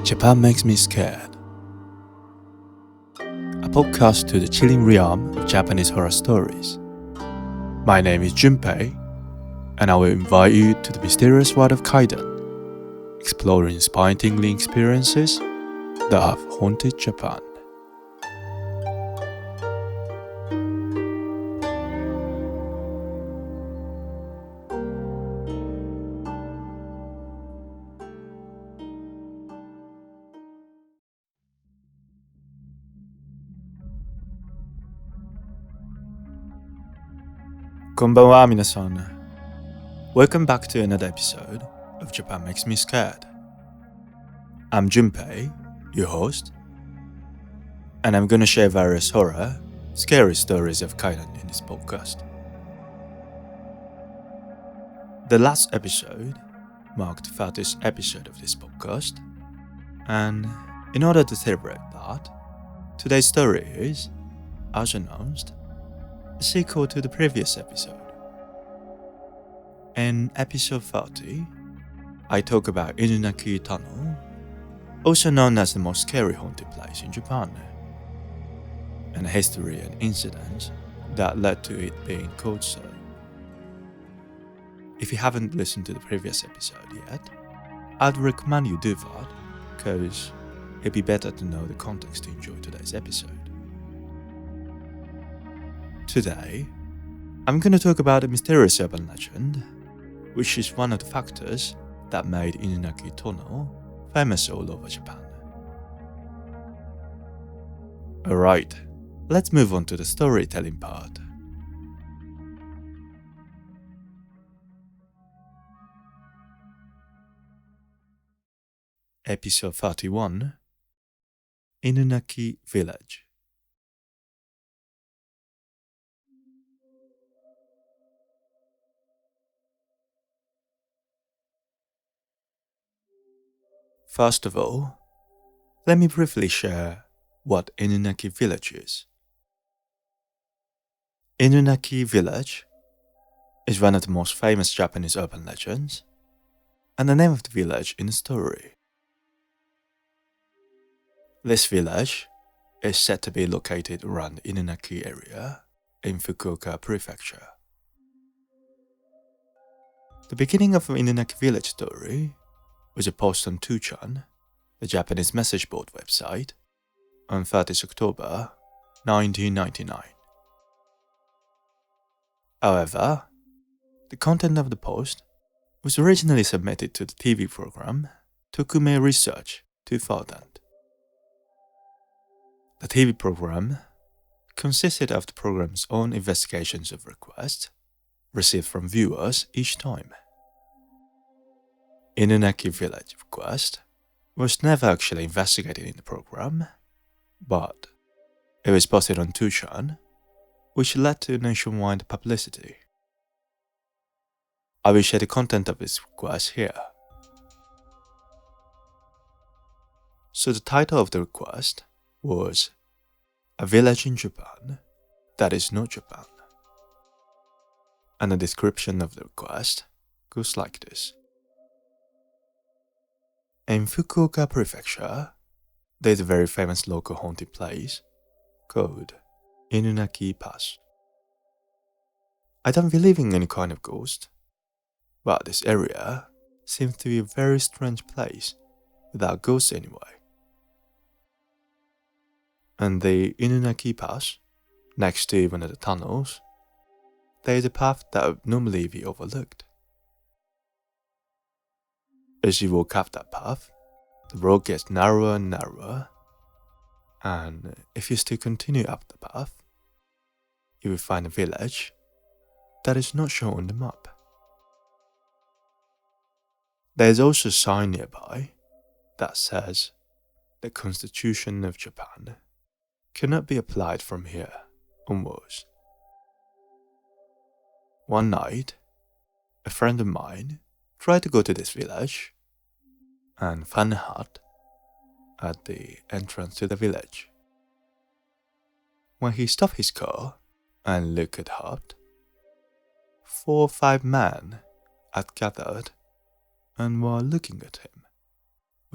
Japan Makes Me Scared, a podcast to the chilling realm of Japanese horror stories. My name is Junpei, and I will invite you to the mysterious world of Kaidan, exploring spine-tingling experiences that have haunted Japan. Konbanwa minasan. Welcome back to another episode of Japan Makes Me Scared. I'm Junpei, your host, and I'm gonna share various horror, scary stories of Kaidan in this podcast. The last episode marked the 30th episode of this podcast, and in order to celebrate that, today's story is, as announced, a sequel to the previous episode. In episode 30, I talk about Inunaki Tunnel, also known as the most scary haunted place in Japan, and history and incidents that led to it being called so. If you haven't listened to the previous episode yet, I'd recommend you do that, because it'd be better to know the context to enjoy today's episode. Today, I'm going to talk about a mysterious urban legend, which is one of the factors that made Inunaki Tunnel famous all over Japan. Alright, let's move on to the storytelling part. Episode 31, Inunaki Village. First of all, let me briefly share what Inunaki Village is. Inunaki Village is one of the most famous Japanese urban legends, and the name of the village in the story. This village is said to be located around the Inunaki area in Fukuoka prefecture. The beginning of the Inunaki Village story was a post on 2chan, the Japanese message board website, on 30th October 1999. However, the content of the post was originally submitted to the TV program Tokume Research 2000. The TV program consisted of the program's own investigations of requests received from viewers each time. Inunaki Village request was never actually investigated in the program, but it was posted on 2chan, which led to nationwide publicity. I will share the content of this request here. So the title of the request was A Village in Japan That Is Not Japan. And the description of the request goes like this. In Fukuoka prefecture, there is a very famous local haunted place called Inunaki Pass. I don't believe in any kind of ghost, but this area seems to be a very strange place without ghosts anyway. And the Inunaki Pass, next to one of the tunnels, there is a path that would normally be overlooked. As you walk up that path, the road gets narrower and narrower, and if you still continue up the path, you will find a village that is not shown on the map. There is also a sign nearby that says the Constitution of Japan cannot be applied from here onwards. One night, a friend of mine tried to go to this village and found a hut at the entrance to the village. When he stopped his car and looked at the hut, 4 or 5 men had gathered and were looking at him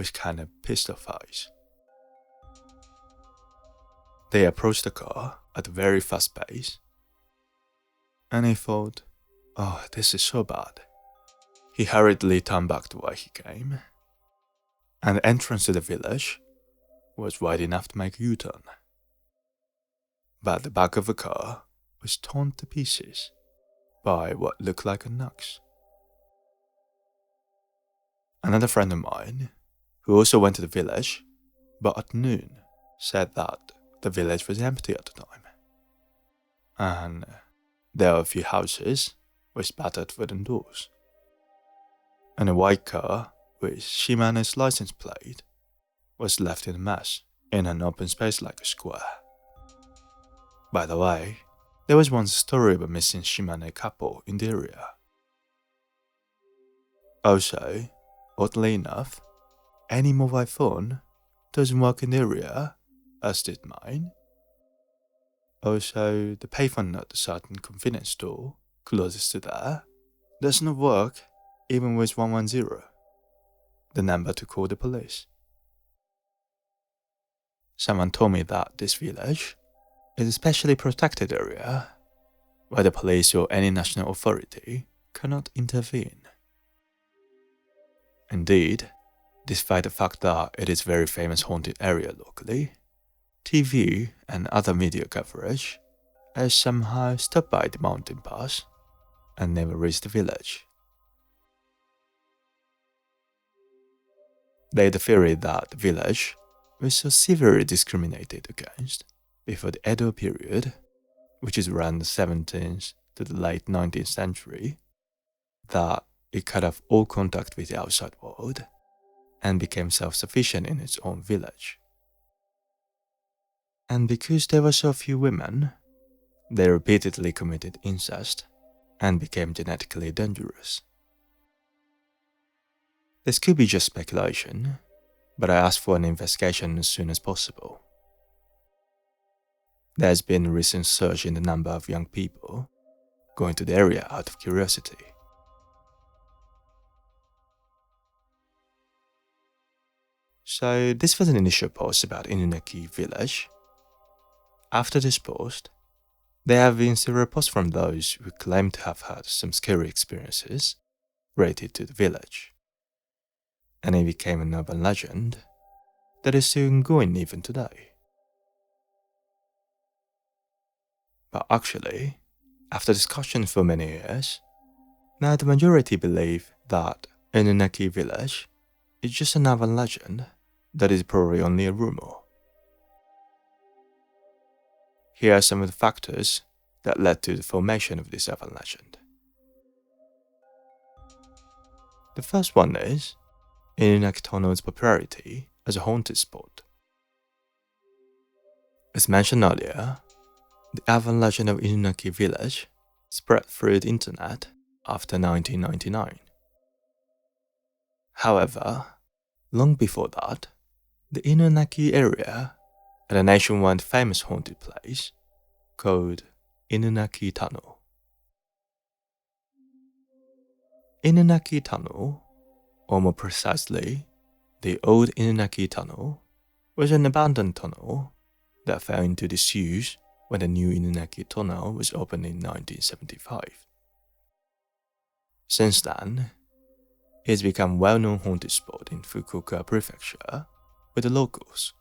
with kind of pissed off eyes. They approached the car at a very fast pace, and he thought, oh, this is so bad. He hurriedly turned back to where he came, and the entrance to the village was wide enough to make a U-turn. But the back of the car was torn to pieces by what looked like an axe. Another friend of mine, who also went to the village, but at noon, said that the village was empty at the time. And there were a few houses with battered wooden doors. And a white car with Shimano's license plate was left in a mess in an open space like a square. By the way, there was once a story of a missing Shimano couple in the area. Also, oddly enough, any mobile phone doesn't work in the area, as did mine. Also, the payphone at a certain convenience store closest to there does not work even with 110, the number to call the police. Someone told me that this village is a specially protected area where the police or any national authority cannot intervene. Indeed, despite the fact that it is a very famous haunted area locally, TV and other media coverage has somehow stopped by the mountain pass and never reached the village. They had the theory that the village was so severely discriminated against before the Edo period, which is around the 17th to the late 19th century, that it cut off all contact with the outside world and became self-sufficient in its own village. And because there were so few women, they repeatedly committed incest and became genetically dangerous. This could be just speculation, but I asked for an investigation as soon as possible. There has been a recent surge in the number of young people going to the area out of curiosity. So this was an initial post about Inunaki Village. After this post, there have been several posts from those who claim to have had some scary experiences related to the village. And it became an urban legend that is still ongoing even today. But actually, after discussion for many years, now the majority believe that Inunaki Village is just an urban legend that is probably only a rumor. Here are some of the factors that led to the formation of this urban legend. The first one is Inunaki Tunnel's popularity as a haunted spot. As mentioned earlier, the urban legend of Inunaki Village spread through the internet after 1999. However, long before that, the Inunaki area had a nationwide famous haunted place called Inunaki Tunnel. Inunaki Tunnel, or more precisely, the old Inunaki Tunnel, was an abandoned tunnel that fell into disuse when the new Inunaki Tunnel was opened in 1975. Since then, it has become a well-known haunted spot in Fukuoka prefecture with the locals.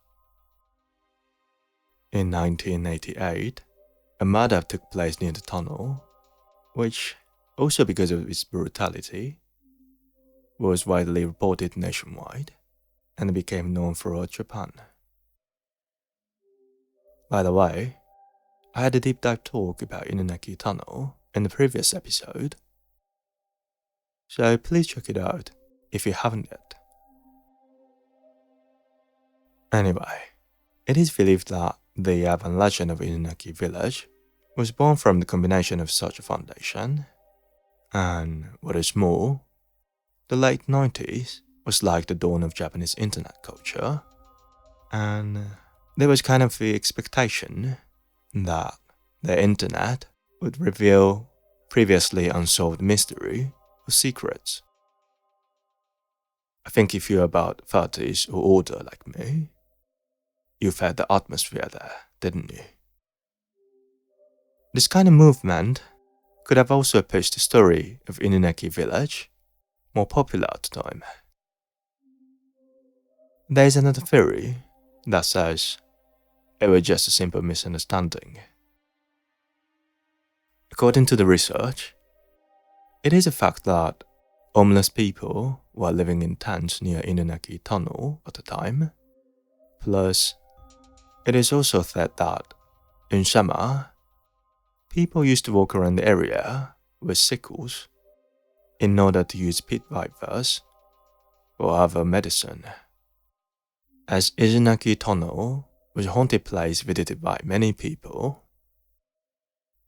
In 1988, a murder took place near the tunnel, which, also because of its brutality, was widely reported nationwide and became known throughout Japan. By the way, I had a deep dive talk about Inunaki Tunnel in the previous episode, so please check it out if you haven't yet. Anyway, it is believed that the urban legend of Inunaki Village was born from the combination of such a foundation, and what is more, the late 90s was like the dawn of Japanese internet culture, and there was kind of the expectation that the internet would reveal previously unsolved mystery or secrets. I think if you're about 30s or older like me, you felt the atmosphere there, didn't you? This kind of movement could have also pushed the story of Inunaki Village more popular at the time. There is another theory that says it was just a simple misunderstanding. According to the research, it is a fact that homeless people were living in tents near Inunaki Tunnel at the time. Plus, it is also said that in summer, people used to walk around the area with sickles in order to use pit vipers or other medicine. As Inunaki Tunnel was a haunted place visited by many people,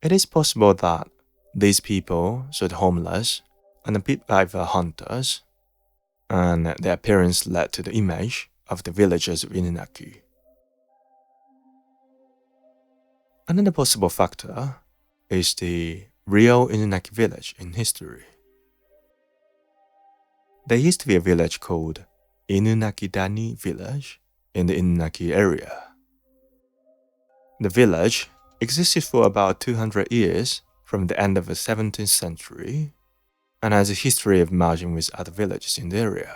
it is possible that these people saw the homeless and the pit viper hunters, and their appearance led to the image of the villagers of Inunaki. Another possible factor is the real Inunaki Village in history. There used to be a village called Inunaki Village in the Inunaki area. The village existed for about 200 years from the end of the 17th century and has a history of merging with other villages in the area.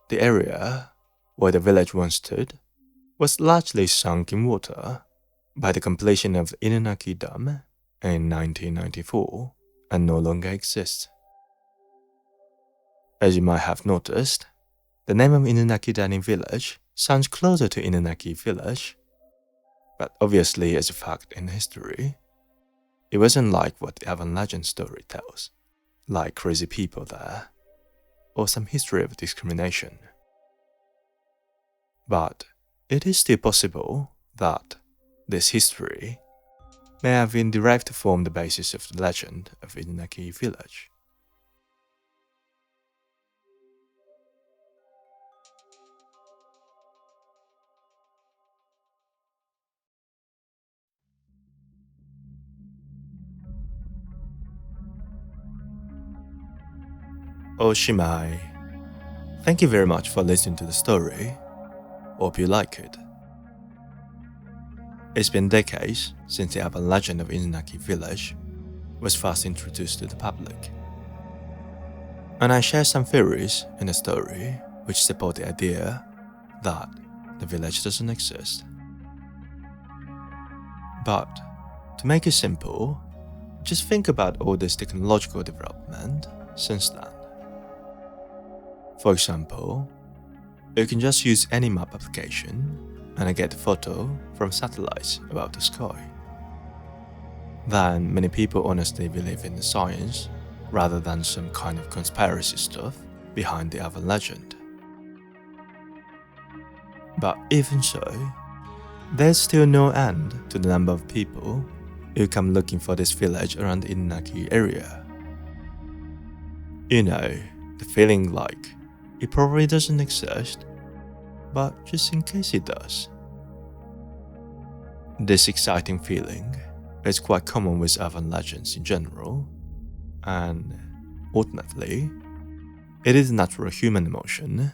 The area where the village once stood was largely sunk in water by the completion of the Inunaki Dam in 1994 and no longer exists. As you might have noticed, the name of Inunaki Village sounds closer to Inunaki Village, but obviously as a fact in history, it wasn't like what the urban legend story tells, like crazy people there, or some history of discrimination. But it is still possible that this history may have been derived to form the basis of the legend of Inunaki Village. Oshimai. Thank you very much for listening to the story. Hope you like it. It's been decades since the urban legend of Inunaki Village was first introduced to the public. And I share some theories in the story which support the idea that the village doesn't exist. But to make it simple, just think about all this technological development since then. For example, you can just use any map application and get a photo from satellites about the sky. Then many people honestly believe in the science rather than some kind of conspiracy stuff behind the urban legend. But even so, there's still no end to the number of people who come looking for this village around the Inunaki area. You know, the feeling like it probably doesn't exist, but just in case it does. This exciting feeling is quite common with urban legends in general, and ultimately, it is a natural human emotion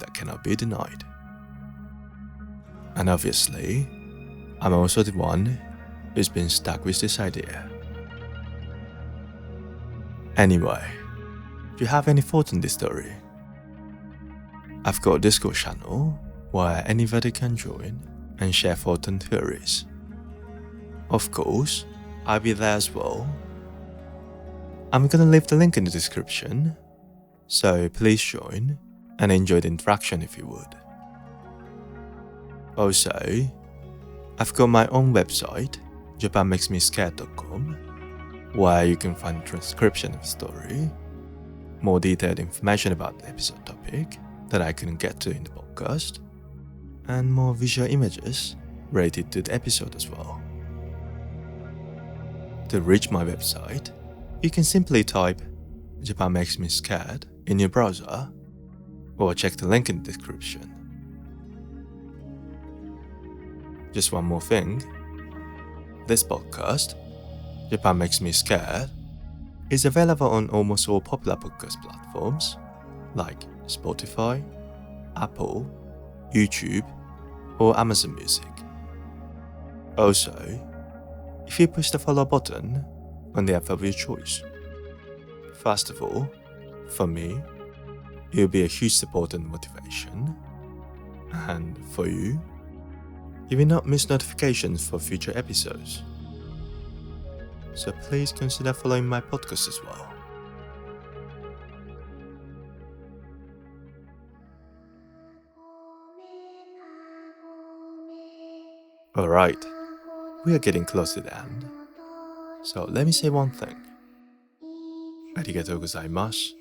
that cannot be denied. And obviously, I'm also the one who's been stuck with this idea. Anyway, do you have any thoughts on this story? I've got a Discord channel where anybody can join and share thoughts and theories. Of course, I'll be there as well. I'm gonna leave the link in the description, so please join and enjoy the interaction if you would. Also, I've got my own website, japanmakesmescared.com, where you can find a transcription of the story, more detailed information about the episode topic that I couldn't get to in the podcast, and more visual images related to the episode as well. To reach my website, you can simply type Japan Makes Me Scared in your browser, or check the link in the description. Just one more thing, this podcast, Japan Makes Me Scared, is available on almost all popular podcast platforms, like Spotify, Apple, YouTube, or Amazon Music. Also, if you push the follow button on the app of your choice. First of all, for me, it will be a huge support and motivation. And for you, you will not miss notifications for future episodes. So please consider following my podcast as well. Alright, we are getting close to the end. So let me say one thing. Arigatou gozaimasu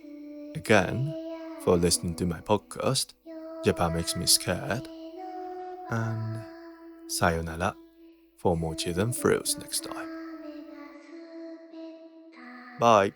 again for listening to my podcast, Japan Makes Me Scared. And sayonara for more chills and thrills next time. Bye.